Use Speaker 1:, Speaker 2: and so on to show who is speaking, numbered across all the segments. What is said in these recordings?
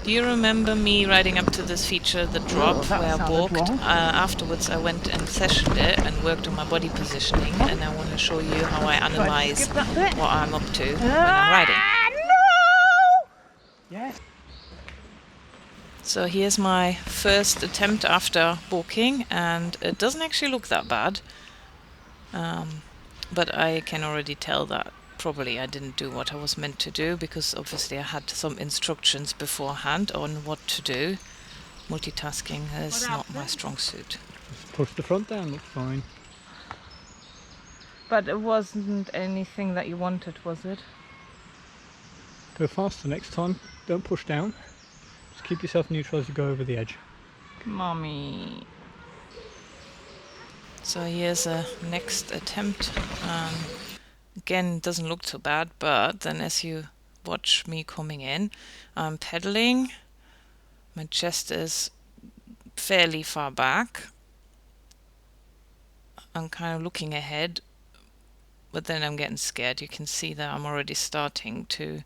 Speaker 1: Do you remember me riding up to this feature, the drop, where I balked? Afterwards I went and sessioned it and worked on my body positioning, and I want to show you how I analyse what I'm up to when I'm riding.
Speaker 2: No! Yes.
Speaker 1: So here's my first attempt after balking, and it doesn't actually look that bad. But I can already tell that probably I didn't do what I was meant to do, because obviously I had some instructions beforehand on what to do. Multitasking is not my strong suit.
Speaker 2: Just push the front down, looks fine.
Speaker 1: But it wasn't anything that you wanted, was it?
Speaker 2: Go faster next time, don't push down. Just keep yourself neutral as you go over the edge.
Speaker 1: Mommy. So here's a next attempt. Again, it doesn't look so bad, but then as you watch me coming in, I'm pedaling. My chest is fairly far back. I'm kind of looking ahead, but then I'm getting scared. You can see that I'm already starting to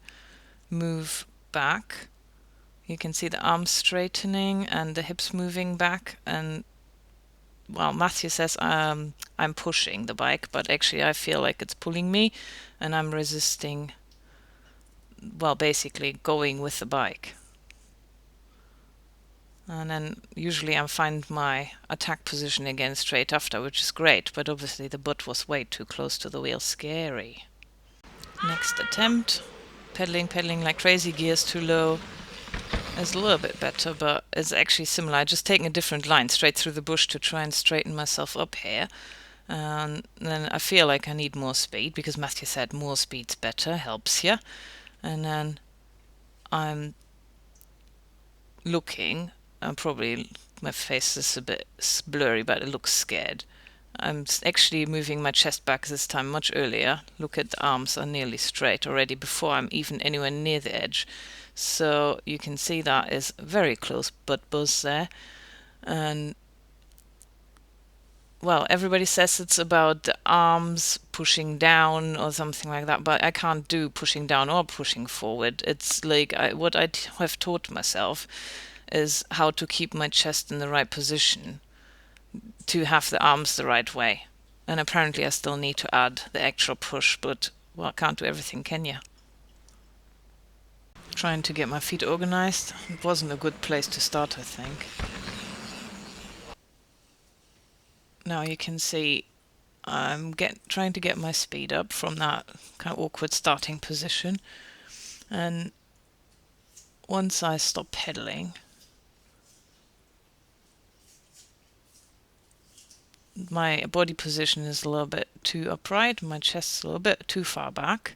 Speaker 1: move back. You can see the arms straightening and the hips moving back, and well, Matthew says I'm pushing the bike, but actually I feel like it's pulling me, and I'm resisting, well, basically going with the bike. And then usually I find my attack position again straight after, which is great, but obviously the butt was way too close to the wheel. Scary. Next attempt. Pedaling like crazy, gears too low. It's a little bit better, but it's actually similar. I just taken a different line straight through the bush to try and straighten myself up here. And then I feel like I need more speed, because Matthew said more speed's better, helps you. And then I'm looking, probably my face is a bit blurry, but it looks scared. I'm actually moving my chest back this time much earlier. Look at the arms are nearly straight already before I'm even anywhere near the edge. So you can see that is very close butt buzz there. And well, everybody says it's about the arms pushing down or something like that, but I can't do pushing down or pushing forward. It's like what I have taught myself is how to keep my chest in the right position to have the arms the right way. And apparently I still need to add the actual push, but well, can't do everything, can you? Trying to get my feet organized. It wasn't a good place to start, I think. Now you can see I'm trying to get my speed up from that kind of awkward starting position. And once I stop pedaling, my body position is a little bit too upright, my chest is a little bit too far back.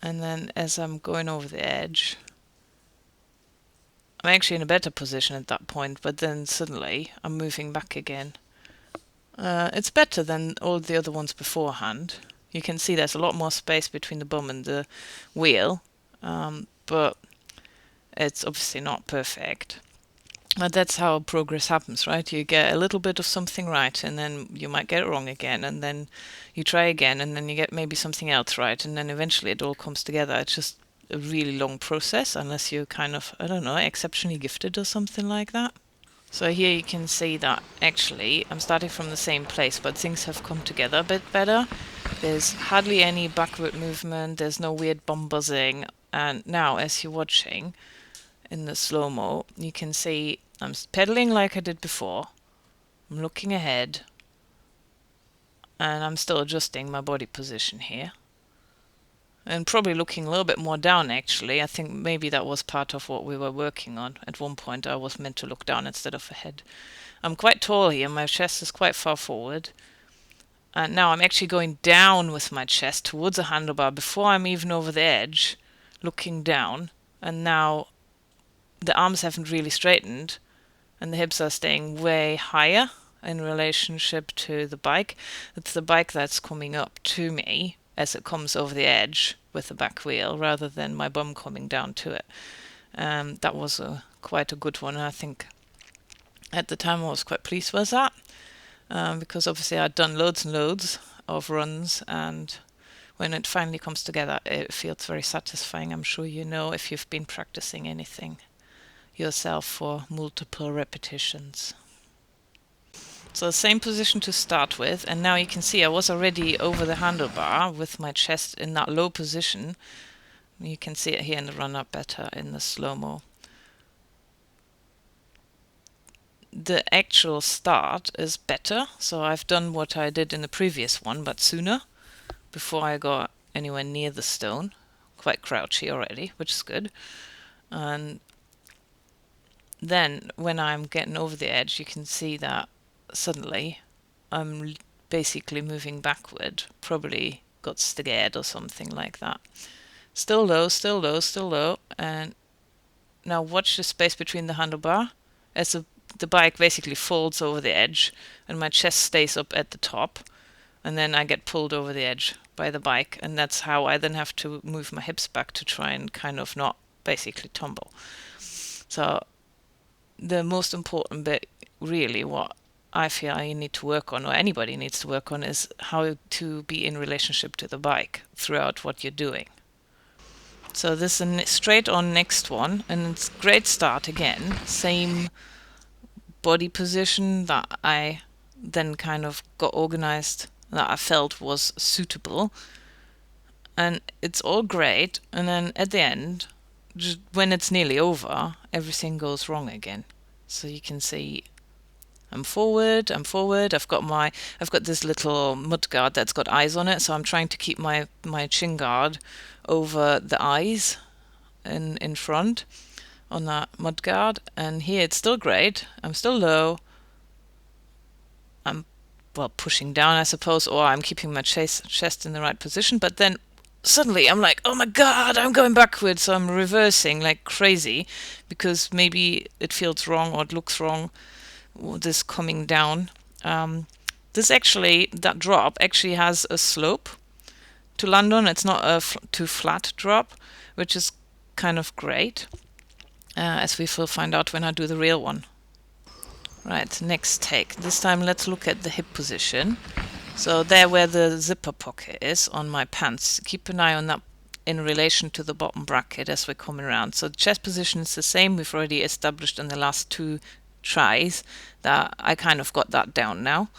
Speaker 1: And then as I'm going over the edge, I'm actually in a better position at that point, but then suddenly I'm moving back again. It's better than all the other ones beforehand. You can see there's a lot more space between the bum and the wheel, but it's obviously not perfect. But that's how progress happens, right? You get a little bit of something right, and then you might get it wrong again, and then you try again, and then you get maybe something else right, and then eventually it all comes together. It's just a really long process, unless you're kind of, I don't know, exceptionally gifted or something like that. So here you can see that actually I'm starting from the same place, but things have come together a bit better. There's hardly any backward movement, there's no weird bum buzzing, and now as you're watching in the slow-mo, you can see I'm pedaling like I did before. I'm looking ahead, and I'm still adjusting my body position here. And probably looking a little bit more down, actually. I think maybe that was part of what we were working on. At one point I was meant to look down instead of ahead. I'm quite tall here, my chest is quite far forward. And now I'm actually going down with my chest towards a handlebar before I'm even over the edge, looking down. And now the arms haven't really straightened, and the hips are staying way higher in relationship to the bike. It's the bike that's coming up to me as it comes over the edge with the back wheel, rather than my bum coming down to it. That was quite a good one. I think at the time I was quite pleased with that, because obviously I'd done loads and loads of runs, and when it finally comes together, it feels very satisfying. I'm sure you know if you've been practicing anything yourself for multiple repetitions. So same position to start with, and now you can see I was already over the handlebar with my chest in that low position. You can see it here in the run-up better in the slow-mo. The actual start is better, so I've done what I did in the previous one, but sooner, before I got anywhere near the stone. Quite crouchy already, which is good. And then when I'm getting over the edge, you can see that suddenly I'm basically moving backward, probably got scared or something like that. Still low, still low, still low, and now watch the space between the handlebar as the bike basically folds over the edge and my chest stays up at the top, and then I get pulled over the edge by the bike, and that's how I then have to move my hips back to try and kind of not basically tumble. So the most important bit, really, what I feel I need to work on, or anybody needs to work on, is how to be in relationship to the bike throughout what you're doing. So this is a straight on next one, and it's great start again. Same body position that I then kind of got organized, that I felt was suitable. And it's all great, and then at the end, just when it's nearly over, everything goes wrong again. So you can see I'm forward, I've got this little mud guard that's got eyes on it, so I'm trying to keep my chin guard over the eyes in front on that mud guard. And here it's still great. I'm still low. I'm pushing down, I suppose, or I'm keeping my chest in the right position, but then suddenly I'm like, oh my god, I'm going backwards, so I'm reversing like crazy because maybe it feels wrong or it looks wrong, this coming down. That drop actually has a slope to land on. It's not a too flat drop, which is kind of great, as we will find out when I do the real one. Right, next take. This time let's look at the hip position. So there where the zipper pocket is on my pants, keep an eye on that in relation to the bottom bracket as we're coming around. So the chest position is the same. We've already established in the last two tries that I kind of got that down now.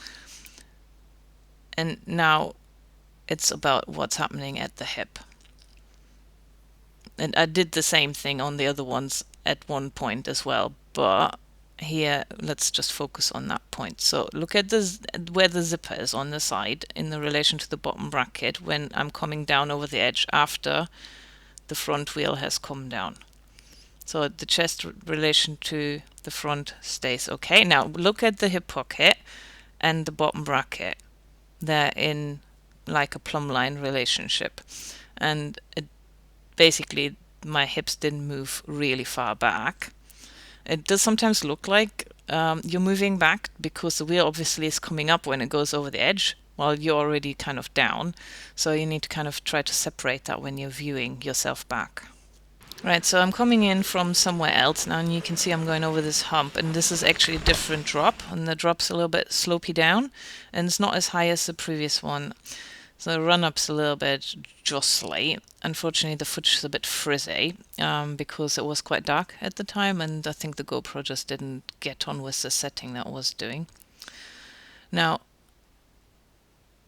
Speaker 1: And now it's about what's happening at the hip. And I did the same thing on the other ones at one point as well, but here let's just focus on that point. So look at where the zipper is on the side in the relation to the bottom bracket when I'm coming down over the edge after the front wheel has come down. So the chest relation to the front stays okay. Now look at the hip pocket and the bottom bracket. They're in like a plumb line relationship, and basically my hips didn't move really far back. It does sometimes look like you're moving back because the wheel obviously is coming up when it goes over the edge while you're already kind of down. So you need to kind of try to separate that when you're viewing yourself back. Right, so I'm coming in from somewhere else now, and you can see I'm going over this hump, and this is actually a different drop, and the drop's a little bit slopey down, and it's not as high as the previous one. So the run-up's a little bit jostly. Unfortunately, the footage is a bit frizzy because it was quite dark at the time, and I think the GoPro just didn't get on with the setting that it was doing. Now,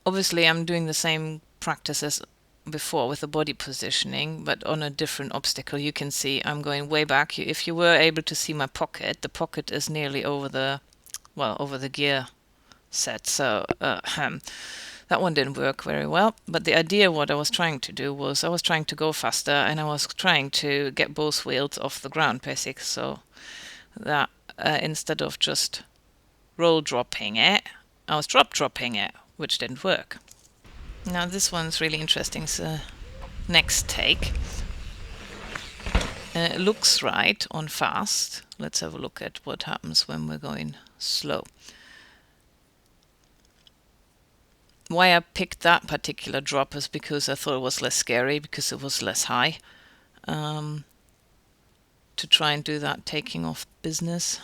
Speaker 1: obviously, I'm doing the same practice as before with the body positioning, but on a different obstacle. You can see I'm going way back. If you were able to see my pocket, the pocket is nearly over the gear set. So that one didn't work very well, but the idea what I was trying to do was I was trying to go faster, and I was trying to get both wheels off the ground basically, so that instead of just roll dropping it, I was dropping it, which didn't work. Now this one's really interesting. So next take, it looks right on fast. Let's have a look at what happens when we're going slow. Why I picked that particular drop is because I thought it was less scary, because it was less high, to try and do that taking off business.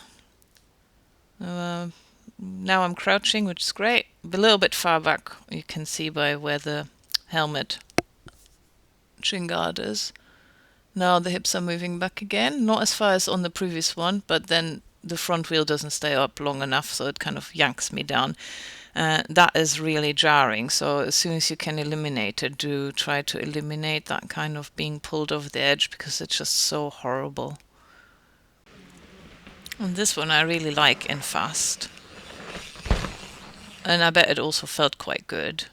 Speaker 1: Now I'm crouching, which is great. A little bit far back, you can see by where the helmet shin guarders. Now the hips are moving back again, not as far as on the previous one, but then the front wheel doesn't stay up long enough, so it kind of yanks me down. That is really jarring, so as soon as you can eliminate it, do try to eliminate that kind of being pulled over the edge, because it's just so horrible. And this one I really like in fast. And I bet it also felt quite good.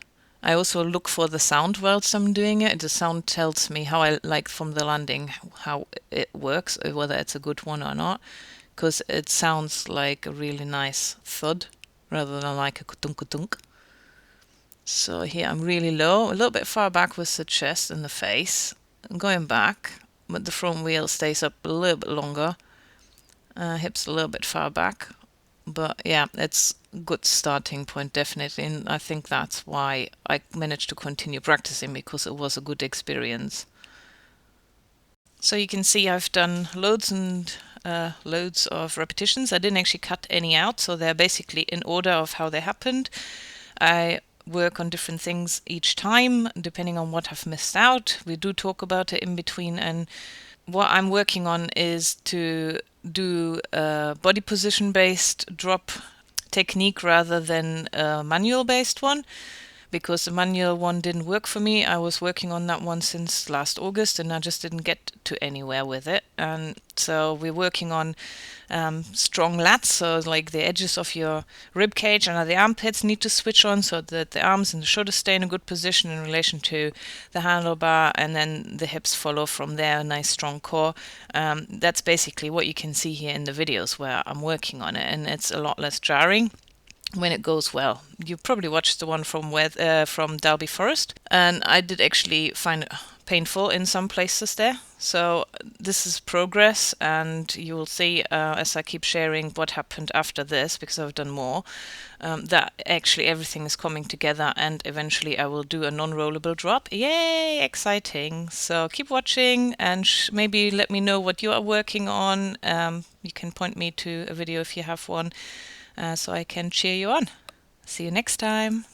Speaker 1: I also look for the sound whilst I'm doing it. The sound tells me how I like from the landing, how it works, whether it's a good one or not, because it sounds like a really nice thud rather than like a kutunk. So here I'm really low, a little bit far back with the chest and the face. I'm going back, but the front wheel stays up a little bit longer. Hips a little bit far back. But yeah, it's a good starting point, definitely. And I think that's why I managed to continue practicing, because it was a good experience. So you can see I've done loads and loads of repetitions. I didn't actually cut any out, so they're basically in order of how they happened. I work on different things each time, depending on what I've missed out. We do talk about it in between, and what I'm working on is to do a body position based drop technique rather than a manual based one, because the manual one didn't work for me. I was working on that one since last August and I just didn't get to anywhere with it. And so we're working on strong lats, so like the edges of your rib cage and the armpits need to switch on, so that the arms and the shoulders stay in a good position in relation to the handlebar, and then the hips follow from there, a nice strong core. That's basically what you can see here in the videos where I'm working on it, and it's a lot less jarring when it goes well. You probably watched the one from Dalby Forest, and I did actually find it painful in some places there. So this is progress, and you will see as I keep sharing what happened after this, because I've done more, that actually everything is coming together, and eventually I will do a non-rollable drop. Yay, exciting. So keep watching, and maybe let me know what you are working on. You can point me to a video if you have one, so I can cheer you on. See you next time.